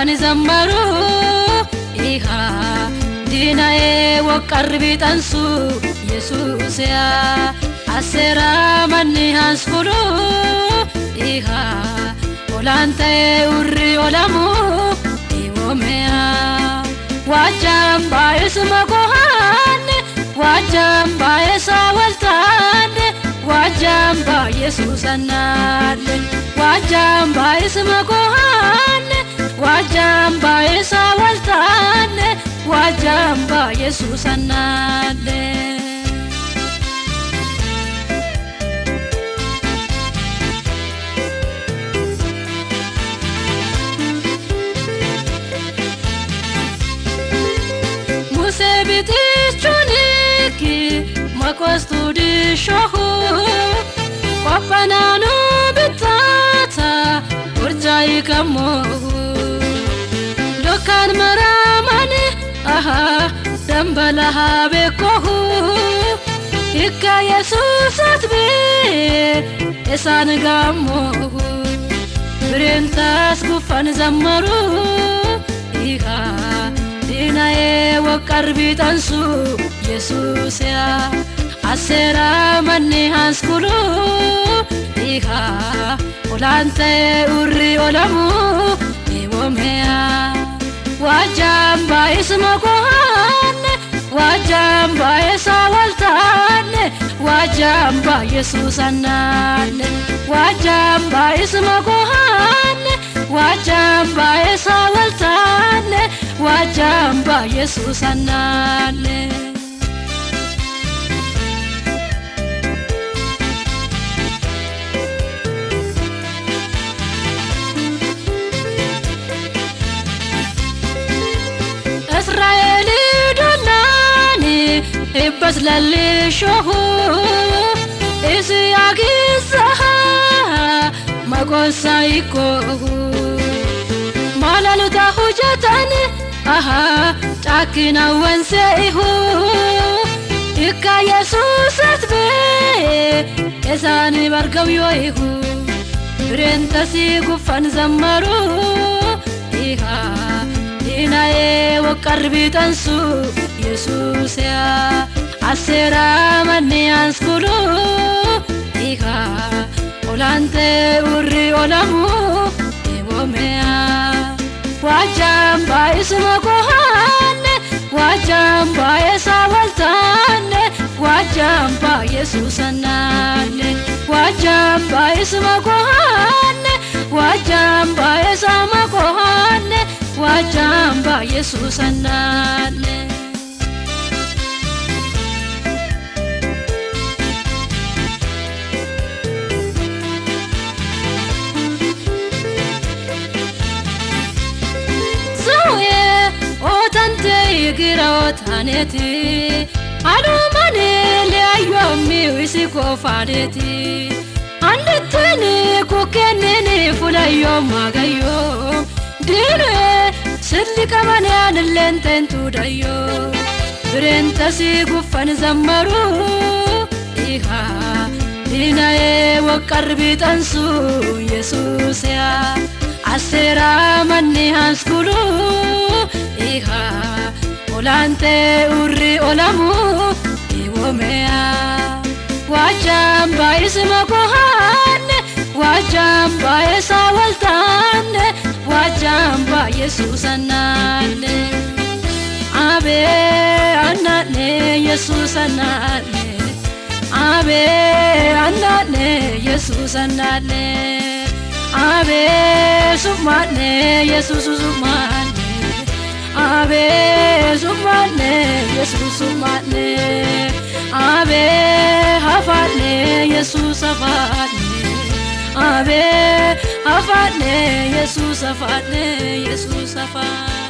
ጉፋን ዘመሩ ኢሃ ዲናዬ ወቀርቢ ጠንሱ ኢየሱስያ አሰራ ማን ያስኩሉ ኢሃ ኦላንተ ኡሪ ኦላሙ ኢወሜያ ዋጃምባ የስመቆሃን ዋጃምባ የሳወልታን ዋጃምባ ኢየሱስናል ዋጃምባ የስመቆሃን ዋጃምባ የሳወልታን ዋጃምባ ኢየሱስናል Sebitichuniki makwastu dishohu Wapananu bitata urjai kamohu Lokan maramani aha dambalaha bekohu Ika Yesusat be esan gamohu Brintas gufan zammaru iha ዲናዬ ወቀርቢ ጠንሱ ኢየሱስያ አሰራ ማን ያስኩሉ ኢሃ ኦላንተ ኡሪ ኦላሙ ኢወሜያ ዋጃምባ ይስመቆሃን ዋጃምባ የሳወልታን ዋጃምባ ኢየሱስናል ዋጃምባ ይስመቆሃን ዋጃምባ የሳወልታን ዋጃምባ ኢየሱስናል እስራኤል ዶላኒ ይበስለልሾሁ ኢስያጊዛሃ መቆሳይኮሁ ማላሉታ ሁጀታን aha takina wanseihu ikka yesusat be esani bargaw yoihu brentasi gufan zammaru iha dinaye waqarbi tansu yesusya asera man yaskulu iha olante urri olamu ebomeya ዋጃምባ ይስመቆሃን ዋጃምባ የሳወልታን ዋጃምባ ኢየሱስናል ዋጃምባ ይስመቆሃን ዋጃምባ የሳመቆሃን ዋጃምባ ኢየሱስናል ግራውታኔቲ አሉማኔ ለያዩሚ ወሲኮፋኔቲ አንተኔ ኮከነኔ ፉላዮ ማጋዮ ድሬ ስልከማን ያንለንተንቱ ዳዮ ብሬንተሲ ጉፋን ዘመሩ ኢሃ ዲናዬ ወቀርቢ ጠንሱ ኢየሱስያ አሰራ ማን ያስኩሉ ኢሃ ኦላንተ ኡሪ ኦላሙ ኢወሜያ ዋጃምባ ይስመቆሃን ዋጃምባ የሳወልታን ዋጃምባ ኢየሱስናል አቤ አናኔ ኢየሱስናል አቤ አናኔ ኢየሱስናል አቤ ሱማኔ ኢየሱስ ሱማኔ አቤ ሱማኔ ኢየሱስ ሱማኔ አቤ ሀፋኔ ኢየሱስ ሀፋኔ አቤ ሀፋኔ ኢየሱስ ሀፋኔ ኢየሱስ ሀፋኔ